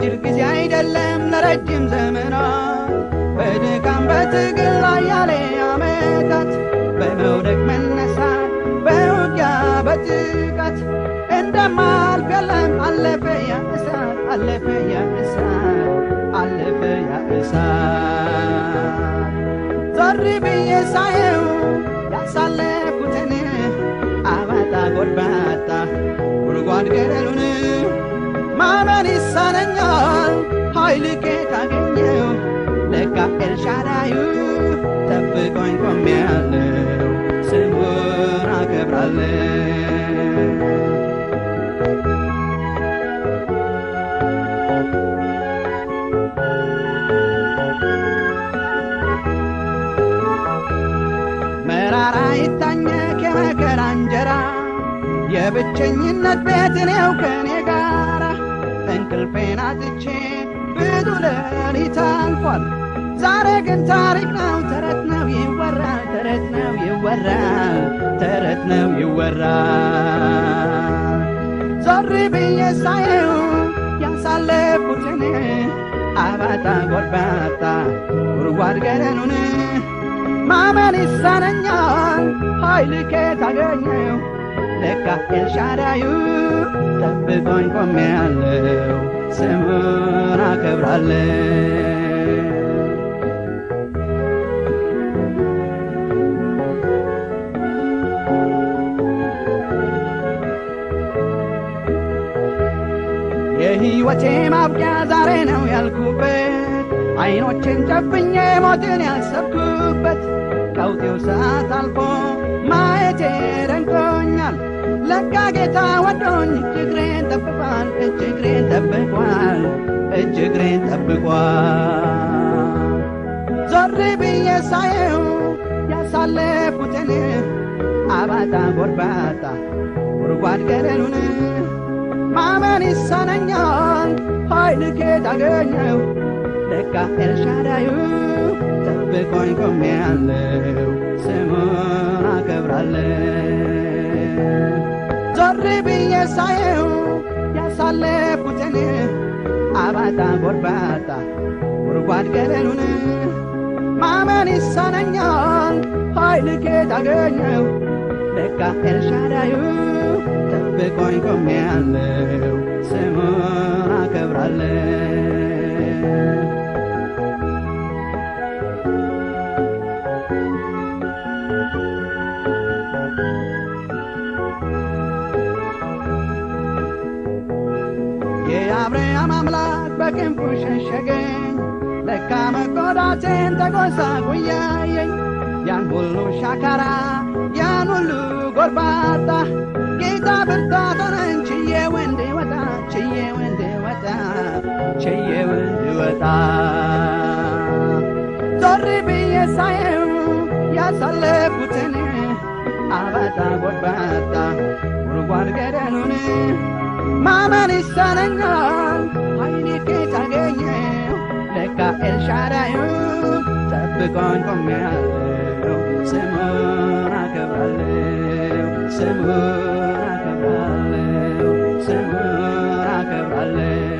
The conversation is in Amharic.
ለአጭር ጊዜ አይደለም ለረጅም ዘመናት በድካም በትግል ላይ ያለ ዓመታት በመውደቅ መነሳት በውጊያ በጥቃት እንደማልፍ የለም አለፈ ያ እሳት አለፈ ያ እሳት አለፈ ያ እሳት ዞር ብዬ ሳየው ያሳለፍኩትን አባጣ ጎርባጣ ጉድጓድ ገደሉን ማመን ይሳነኛል ኃይል ከየት አገኘው ለካ ኤልሻዳዩ ጠብቆኝ ቆሜያለሁ ስሙን አከብራለሁ መራራ ይታኘክ የመከራ እንጀራ የብቸኝነት ቤት ነው ከኔ ጋራ እንቅልፌን አጥቼ ብዙ ሌሊት አልፏል ዛሬ ግን ታሪክ ነው ተረት ነው ይወራል ተረት ነው ይወራል ተረት ነው ይወራል ዞር ብዬ ሳየው ያሳለፍኩትን አባጣ ጎርባጣ ጉድጓድ ገደሉን ማመን ይሳነኛል ኃይል ከየት አገኘው ለካ ኤልሻዳዩ ጠብቆኝ ቆሜያለሁ ስሙን አከብራለሁ የሕይወቴ ማብቂያ ዛሬ ነው ያልኩበት አይኖቼን ጨፍኜ ሞትን ያሰብኩበት ቀውጤው ሰዓት አልፎ ማየቴ ደንቆኛል ለካ ጌታ ወዶኝ እጅግሬን ጠብቋል እጅግሬን ጠብቋል እጅግሬን ጠብቋል ዞር ብዬ ሳየው ያሳለፍኩትን አባጣ ጎርባጣ ጉድጓድ ገደሉን ማመን ይሳነኛል ኃይል ከየት አገኘው ለካ ኤልሻዳዩ ጠብቆኝ ቆሜያለሁ ስሙን አከብራለሁ ዞር ብዬ ሳየው ያሳለፍኩትን አባጣ ጎርባጣ ጉድጓድ ገደሉን ማመን ይሳነኛል ኃይል ከየት አገኘው ለካ ኤልሻዳዩ ጠብቆኝ ቆሜያለሁ ስሙን አከብራለሁ የአብርሃም አምላክ በክንፉ ሸሸገኝ ለካ መጎዳቴን ተጎሳቁያየኝ ያን ሁሉ ሻካራ ያን ሁሉ ጎርባጣ ጌታ ብርታት ሆነኝ ችዬው እንድወጣ ችዬው እንድወጣ ችዬው እንድወጣ ዞር ብዬ ሳየው ያሳለፍኩትን አባጣ ጎርባጣ ጉድጓድ ገደሉን ማመን ይሳነኛል ኃይል ከየት አገኘው ለካ ኤልሻዳዩ ጠብቆኝ ቆሜያለሁ ስሙን አከብራለሁ ስሙን አከብራለሁ ስሙን አከብራለሁ